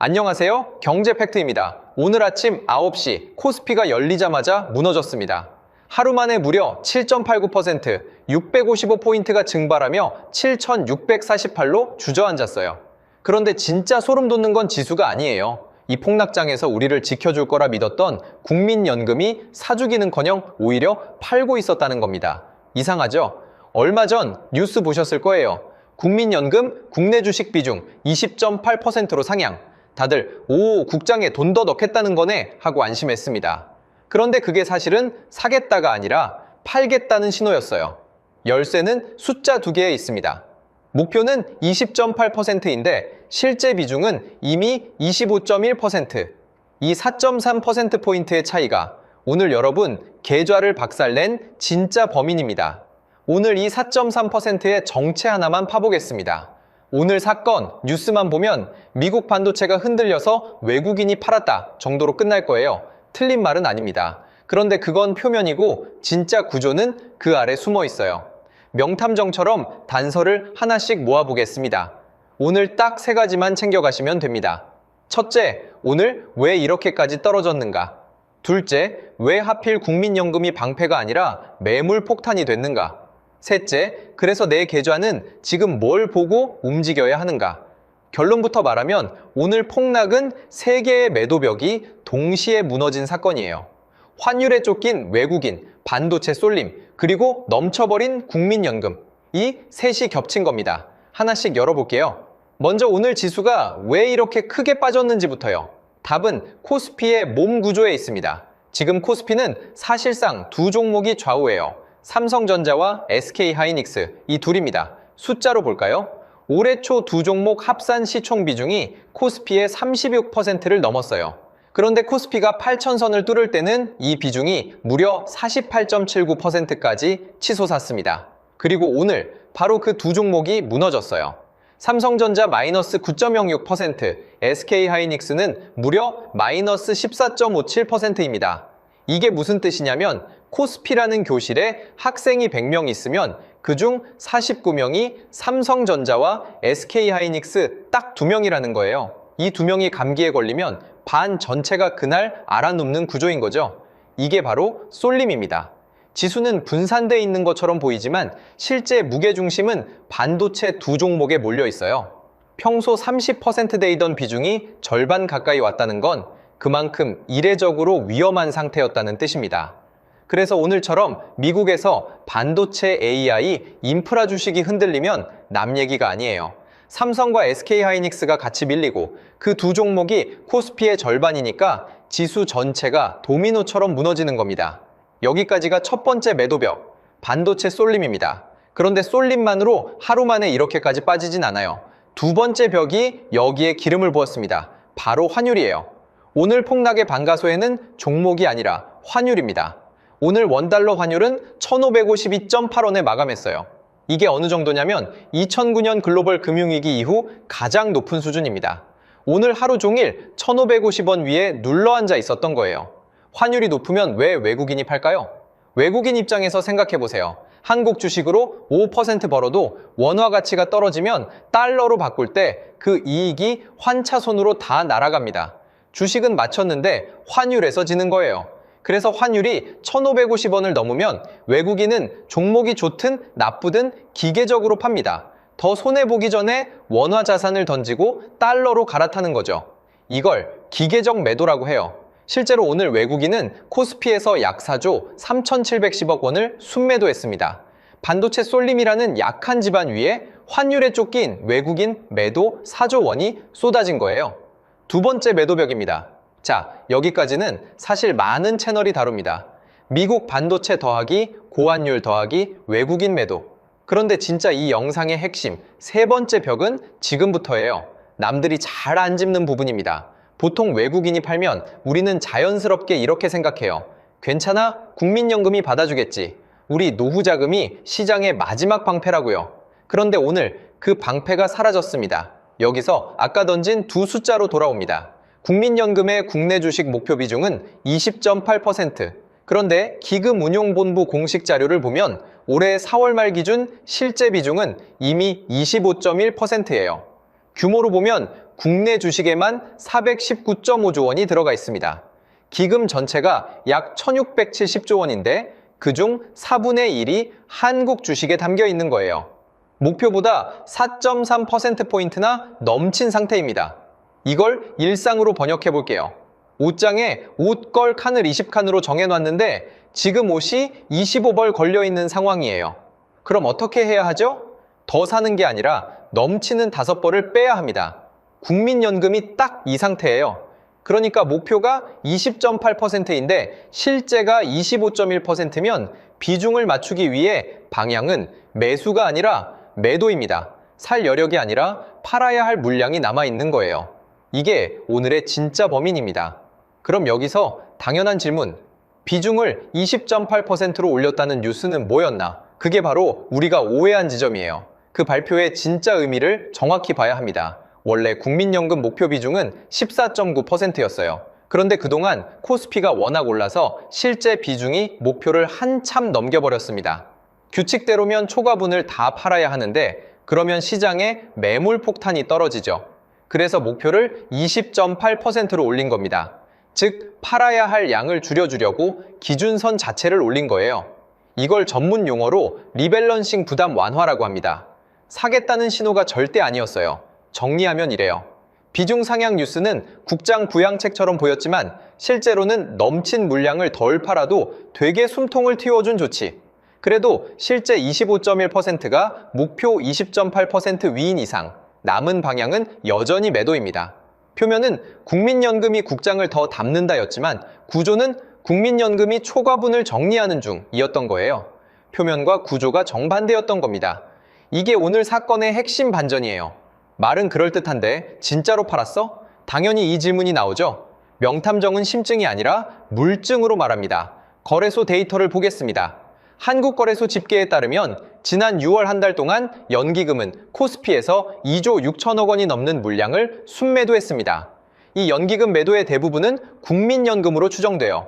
안녕하세요. 경제팩트입니다. 오늘 아침 9시 코스피가 열리자마자 무너졌습니다. 하루 만에 무려 7.89%, 655포인트가 증발하며 7,648로 주저앉았어요. 그런데 진짜 소름 돋는 건 지수가 아니에요. 이 폭락장에서 우리를 지켜줄 거라 믿었던 국민연금이 사주기는커녕 오히려 팔고 있었다는 겁니다. 이상하죠? 얼마 전 뉴스 보셨을 거예요. 국민연금 국내 주식 비중 20.8%로 상향. 다들 오, 국장에 돈 더 넣겠다는 거네 하고 안심했습니다. 그런데 그게 사실은 사겠다가 아니라 팔겠다는 신호였어요. 열쇠는 숫자 두 개에 있습니다. 목표는 20.8%인데 실제 비중은 이미 25.1%. 이 4.3%포인트의 차이가 오늘 여러분 계좌를 박살낸 진짜 범인입니다. 오늘 이 4.3%의 정체 하나만 파보겠습니다. 오늘 사건, 뉴스만 보면 미국 반도체가 흔들려서 외국인이 팔았다 정도로 끝날 거예요. 틀린 말은 아닙니다. 그런데 그건 표면이고 진짜 구조는 그 아래 숨어 있어요. 명탐정처럼 단서를 하나씩 모아보겠습니다. 오늘 딱 3가지만 챙겨가시면 됩니다. 첫째, 오늘 왜 이렇게까지 떨어졌는가? 둘째, 왜 하필 국민연금이 방패가 아니라 매물 폭탄이 됐는가? 셋째, 그래서 내 계좌는 지금 뭘 보고 움직여야 하는가? 결론부터 말하면 오늘 폭락은 3개의 매도벽이 동시에 무너진 사건이에요. 환율에 쫓긴 외국인, 반도체 쏠림, 그리고 넘쳐버린 국민연금. 이 셋이 겹친 겁니다. 하나씩 열어볼게요. 먼저 오늘 지수가 왜 이렇게 크게 빠졌는지부터요. 답은 코스피의 몸 구조에 있습니다. 지금 코스피는 사실상 두 종목이 좌우해요. 삼성전자와 SK하이닉스 이 둘입니다. 숫자로 볼까요? 올해 초 두 종목 합산 시총 비중이 코스피의 36%를 넘었어요. 그런데 코스피가 8,000선을 뚫을 때는 이 비중이 무려 48.79%까지 치솟았습니다. 그리고 오늘 바로 그 두 종목이 무너졌어요. 삼성전자 마이너스 9.06%, SK하이닉스는 무려 마이너스 14.57%입니다. 이게 무슨 뜻이냐면 코스피라는 교실에 학생이 100명 있으면 그중 49명이 삼성전자와 SK하이닉스 딱 2명이라는 거예요. 이 2명이 감기에 걸리면 반 전체가 그날 알아눕는 구조인 거죠. 이게 바로 쏠림입니다. 지수는 분산돼 있는 것처럼 보이지만 실제 무게중심은 반도체 두 종목에 몰려 있어요. 평소 30%대이던 비중이 절반 가까이 왔다는 건 그만큼 이례적으로 위험한 상태였다는 뜻입니다. 그래서 오늘처럼 미국에서 반도체 AI, 인프라 주식이 흔들리면 남 얘기가 아니에요. 삼성과 SK하이닉스가 같이 밀리고 그 두 종목이 코스피의 절반이니까 지수 전체가 도미노처럼 무너지는 겁니다. 여기까지가 첫 번째 매도벽, 반도체 쏠림입니다. 그런데 쏠림만으로 하루 만에 이렇게까지 빠지진 않아요. 두 번째 벽이 여기에 기름을 부었습니다. 바로 환율이에요. 오늘 폭락의 반가소에는 종목이 아니라 환율입니다. 오늘 원달러 환율은 1,552.8원에 마감했어요. 이게 어느 정도냐면 2009년 글로벌 금융위기 이후 가장 높은 수준입니다. 오늘 하루 종일 1,550원 위에 눌러앉아 있었던 거예요. 환율이 높으면 왜 외국인이 팔까요? 외국인 입장에서 생각해보세요. 한국 주식으로 5% 벌어도 원화 가치가 떨어지면 달러로 바꿀 때 그 이익이 환차손으로 다 날아갑니다. 주식은 맞췄는데 환율에서 지는 거예요. 그래서 환율이 1,550원을 넘으면 외국인은 종목이 좋든 나쁘든 기계적으로 팝니다. 더 손해보기 전에 원화 자산을 던지고 달러로 갈아타는 거죠. 이걸 기계적 매도라고 해요. 실제로 오늘 외국인은 코스피에서 약 4조 3,710억 원을 순매도했습니다. 반도체 쏠림이라는 약한 집안 위에 환율에 쫓긴 외국인 매도 4조 원이 쏟아진 거예요. 두 번째 매도벽입니다. 자, 여기까지는 사실 많은 채널이 다룹니다. 미국 반도체 더하기, 고환율 더하기, 외국인 매도. 그런데 진짜 이 영상의 핵심, 세 번째 벽은 지금부터예요. 남들이 잘 안 짚는 부분입니다. 보통 외국인이 팔면 우리는 자연스럽게 이렇게 생각해요. 괜찮아? 국민연금이 받아주겠지. 우리 노후 자금이 시장의 마지막 방패라고요. 그런데 오늘 그 방패가 사라졌습니다. 여기서 아까 던진 두 숫자로 돌아옵니다. 국민연금의 국내 주식 목표 비중은 20.8%. 그런데 기금운용본부 공식 자료를 보면 올해 4월 말 기준 실제 비중은 이미 25.1%예요. 규모로 보면 국내 주식에만 419.5조 원이 들어가 있습니다. 기금 전체가 약 1670조 원인데 그중 4분의 1이 한국 주식에 담겨 있는 거예요. 목표보다 4.3%포인트나 넘친 상태입니다. 이걸 일상으로 번역해 볼게요. 옷장에 옷걸 칸을 20칸으로 정해놨는데 지금 옷이 25벌 걸려있는 상황이에요. 그럼 어떻게 해야 하죠? 더 사는 게 아니라 넘치는 5벌을 빼야 합니다. 국민연금이 딱 이 상태예요. 그러니까 목표가 20.8%인데 실제가 25.1%면 비중을 맞추기 위해 방향은 매수가 아니라 매도입니다. 살 여력이 아니라 팔아야 할 물량이 남아있는 거예요. 이게 오늘의 진짜 범인입니다. 그럼 여기서 당연한 질문, 비중을 20.8%로 올렸다는 뉴스는 뭐였나? 그게 바로 우리가 오해한 지점이에요. 그 발표의 진짜 의미를 정확히 봐야 합니다. 원래 국민연금 목표 비중은 14.9%였어요. 그런데 그동안 코스피가 워낙 올라서 실제 비중이 목표를 한참 넘겨버렸습니다. 규칙대로면 초과분을 다 팔아야 하는데 그러면 시장에 매물 폭탄이 떨어지죠. 그래서 목표를 20.8%로 올린 겁니다. 즉 팔아야 할 양을 줄여주려고 기준선 자체를 올린 거예요. 이걸 전문 용어로 리밸런싱 부담 완화라고 합니다. 사겠다는 신호가 절대 아니었어요. 정리하면 이래요. 비중 상향 뉴스는 국장 부양책처럼 보였지만 실제로는 넘친 물량을 덜 팔아도 되게 숨통을 틔워준 조치. 그래도 실제 25.1%가 목표 20.8% 위인 이상 남은 방향은 여전히 매도입니다. 표면은 국민연금이 국장을 더 담는다였지만 구조는 국민연금이 초과분을 정리하는 중이었던 거예요. 표면과 구조가 정반대였던 겁니다. 이게 오늘 사건의 핵심 반전이에요. 말은 그럴듯한데 진짜로 팔았어? 당연히 이 질문이 나오죠. 명탐정은 심증이 아니라 물증으로 말합니다. 거래소 데이터를 보겠습니다. 한국거래소 집계에 따르면 지난 6월 한 달 동안 연기금은 코스피에서 2조 6천억 원이 넘는 물량을 순매도했습니다. 이 연기금 매도의 대부분은 국민연금으로 추정돼요.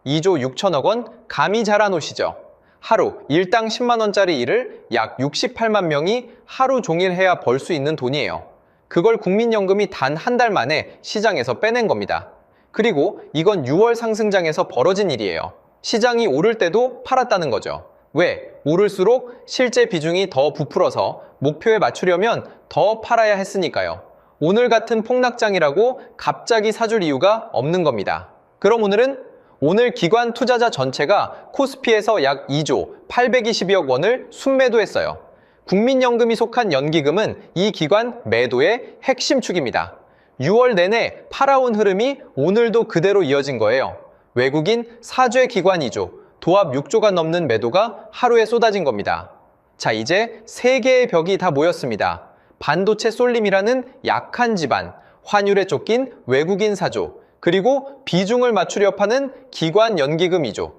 2조 6천억 원 감이 잘 안 오시죠? 하루 일당 10만 원짜리 일을 약 68만 명이 하루 종일 해야 벌 수 있는 돈이에요. 그걸 국민연금이 단 한 달 만에 시장에서 빼낸 겁니다. 그리고 이건 6월 상승장에서 벌어진 일이에요. 시장이 오를 때도 팔았다는 거죠. 왜? 오를수록 실제 비중이 더 부풀어서 목표에 맞추려면 더 팔아야 했으니까요. 오늘 같은 폭락장이라고 갑자기 사줄 이유가 없는 겁니다. 그럼 오늘 기관 투자자 전체가 코스피에서 약 2조 820억 원을 순매도했어요. 국민연금이 속한 연기금은 이 기관 매도의 핵심 축입니다. 6월 내내 팔아온 흐름이 오늘도 그대로 이어진 거예요. 외국인 사죄 기관 2조, 도합 6조가 넘는 매도가 하루에 쏟아진 겁니다. 자, 이제 세 개의 벽이 다 모였습니다. 반도체 쏠림이라는 약한 집안, 환율에 쫓긴 외국인 사조, 그리고 비중을 맞추려 파는 기관 연기금 2조.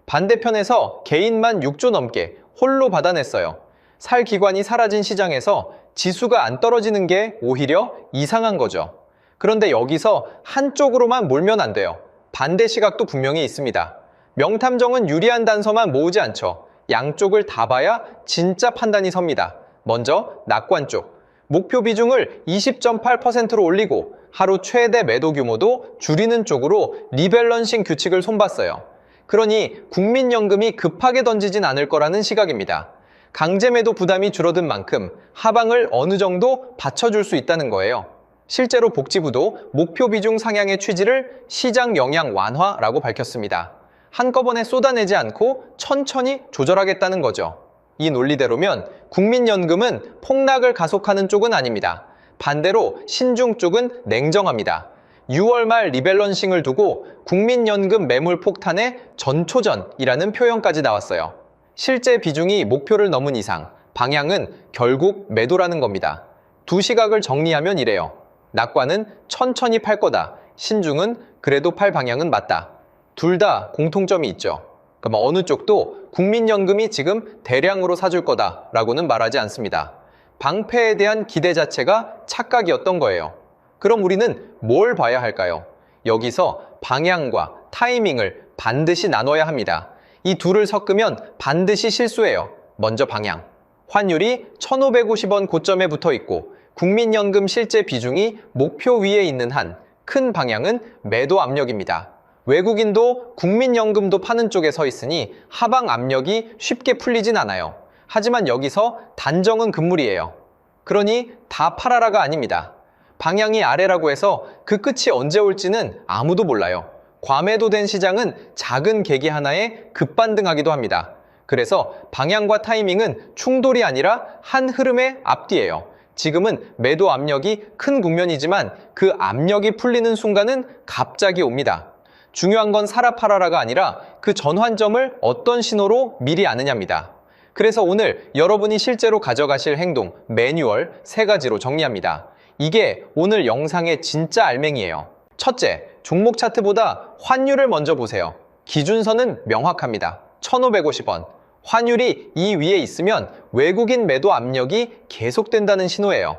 반대편에서 개인만 6조 넘게 홀로 받아냈어요. 살 기관이 사라진 시장에서 지수가 안 떨어지는 게 오히려 이상한 거죠. 그런데 여기서 한쪽으로만 몰면 안 돼요. 반대 시각도 분명히 있습니다. 명탐정은 유리한 단서만 모으지 않죠. 양쪽을 다 봐야 진짜 판단이 섭니다. 먼저 낙관 쪽. 목표 비중을 20.8%로 올리고 하루 최대 매도 규모도 줄이는 쪽으로 리밸런싱 규칙을 손봤어요. 그러니 국민연금이 급하게 던지진 않을 거라는 시각입니다. 강제 매도 부담이 줄어든 만큼 하방을 어느 정도 받쳐줄 수 있다는 거예요. 실제로 복지부도 목표 비중 상향의 취지를 시장 영향 완화라고 밝혔습니다. 한꺼번에 쏟아내지 않고 천천히 조절하겠다는 거죠. 이 논리대로면 국민연금은 폭락을 가속하는 쪽은 아닙니다. 반대로 신중 쪽은 냉정합니다. 6월 말 리밸런싱을 두고 국민연금 매물 폭탄의 전초전이라는 표현까지 나왔어요. 실제 비중이 목표를 넘은 이상 방향은 결국 매도라는 겁니다. 두 시각을 정리하면 이래요. 낙관은 천천히 팔 거다. 신중은 그래도 팔 방향은 맞다. 둘 다 공통점이 있죠. 그럼 어느 쪽도 국민연금이 지금 대량으로 사줄 거다라고는 말하지 않습니다. 방패에 대한 기대 자체가 착각이었던 거예요. 그럼 우리는 뭘 봐야 할까요? 여기서 방향과 타이밍을 반드시 나눠야 합니다. 이 둘을 섞으면 반드시 실수해요. 먼저 방향. 환율이 1,550원 고점에 붙어 있고 국민연금 실제 비중이 목표 위에 있는 한 큰 방향은 매도 압력입니다. 외국인도 국민연금도 파는 쪽에 서 있으니 하방 압력이 쉽게 풀리진 않아요. 하지만 여기서 단정은 금물이에요. 그러니 다 팔아라가 아닙니다. 방향이 아래라고 해서 그 끝이 언제 올지는 아무도 몰라요. 과매도된 시장은 작은 계기 하나에 급반등하기도 합니다. 그래서 방향과 타이밍은 충돌이 아니라 한 흐름의 앞뒤예요. 지금은 매도 압력이 큰 국면이지만 그 압력이 풀리는 순간은 갑자기 옵니다. 중요한 건 사라 팔아라가 아니라 그 전환점을 어떤 신호로 미리 아느냐입니다. 그래서 오늘 여러분이 실제로 가져가실 행동, 매뉴얼 3가지로 정리합니다. 이게 오늘 영상의 진짜 알맹이에요. 첫째, 종목 차트보다 환율을 먼저 보세요. 기준선은 명확합니다. 1,550원. 환율이 이 위에 있으면 외국인 매도 압력이 계속된다는 신호예요.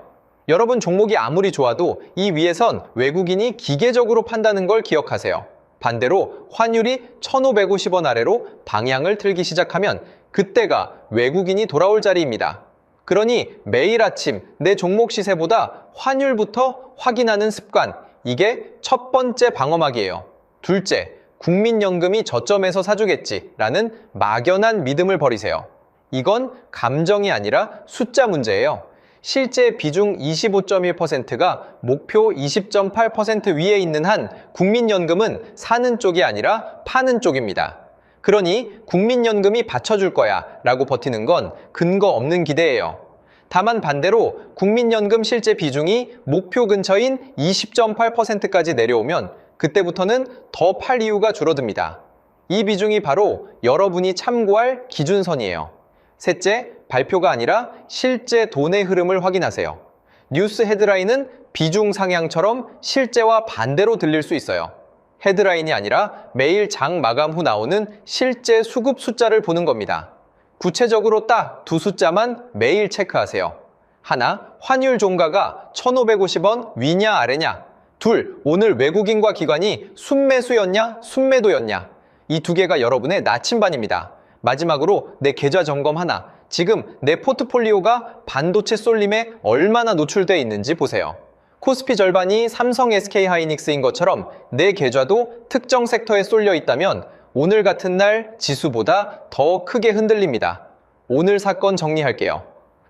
여러분 종목이 아무리 좋아도 이 위에선 외국인이 기계적으로 판다는 걸 기억하세요. 반대로 환율이 1,550원 아래로 방향을 틀기 시작하면 그때가 외국인이 돌아올 자리입니다. 그러니 매일 아침 내 종목 시세보다 환율부터 확인하는 습관, 이게 첫 번째 방어막이에요. 둘째, 국민연금이 저점에서 사주겠지라는 막연한 믿음을 버리세요. 이건 감정이 아니라 숫자 문제예요. 실제 비중 25.1%가 목표 20.8% 위에 있는 한 국민연금은 사는 쪽이 아니라 파는 쪽입니다. 그러니 국민연금이 받쳐줄 거야 라고 버티는 건 근거 없는 기대예요. 다만 반대로 국민연금 실제 비중이 목표 근처인 20.8%까지 내려오면 그때부터는 더 팔 이유가 줄어듭니다. 이 비중이 바로 여러분이 참고할 기준선이에요. 셋째, 발표가 아니라 실제 돈의 흐름을 확인하세요. 뉴스 헤드라인은 비중 상향처럼 실제와 반대로 들릴 수 있어요. 헤드라인이 아니라 매일 장 마감 후 나오는 실제 수급 숫자를 보는 겁니다. 구체적으로 딱 2숫자만 매일 체크하세요. 하나, 환율 종가가 1,550원 위냐 아래냐. 둘, 오늘 외국인과 기관이 순매수였냐 순매도였냐. 이 2개가 여러분의 나침반입니다. 마지막으로 내 계좌 점검 하나. 지금 내 포트폴리오가 반도체 쏠림에 얼마나 노출되어 있는지 보세요. 코스피 절반이 삼성 SK하이닉스인 것처럼 내 계좌도 특정 섹터에 쏠려 있다면 오늘 같은 날 지수보다 더 크게 흔들립니다. 오늘 사건 정리할게요.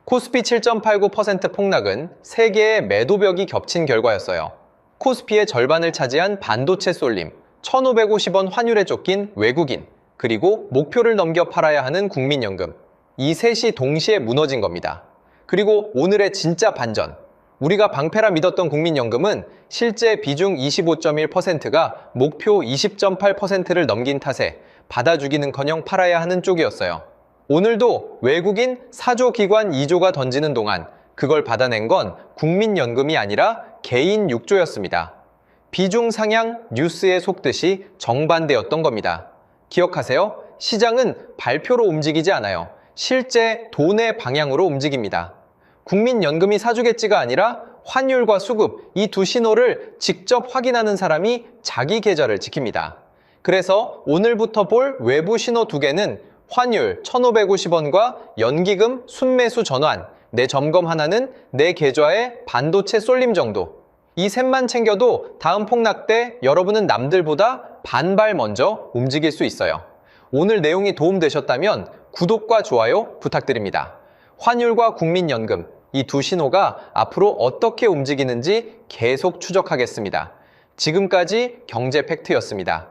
코스피 7.89% 폭락은 3개의 매도벽이 겹친 결과였어요. 코스피의 절반을 차지한 반도체 쏠림, 1,550원 환율에 쫓긴 외국인, 그리고 목표를 넘겨 팔아야 하는 국민연금. 이 셋이 동시에 무너진 겁니다. 그리고 오늘의 진짜 반전. 우리가 방패라 믿었던 국민연금은 실제 비중 25.1%가 목표 20.8%를 넘긴 탓에 받아주기는커녕 팔아야 하는 쪽이었어요. 오늘도 외국인 4조 기관 2조가 던지는 동안 그걸 받아낸 건 국민연금이 아니라 개인 6조였습니다. 비중 상향 뉴스에 속듯이 정반대였던 겁니다. 기억하세요? 시장은 발표로 움직이지 않아요. 실제 돈의 방향으로 움직입니다. 국민연금이 사주겠지가 아니라 환율과 수급, 이 2 신호를 직접 확인하는 사람이 자기 계좌를 지킵니다. 그래서 오늘부터 볼 외부 신호 2개는 환율 1,550원과 연기금 순매수 전환, 내 점검 하나는 내 계좌에 반도체 쏠림 정도. 이 셋만 챙겨도 다음 폭락 때 여러분은 남들보다 반발 먼저 움직일 수 있어요. 오늘 내용이 도움되셨다면 구독과 좋아요 부탁드립니다. 환율과 국민연금, 이 2 신호가 앞으로 어떻게 움직이는지 계속 추적하겠습니다. 지금까지 경제팩트였습니다.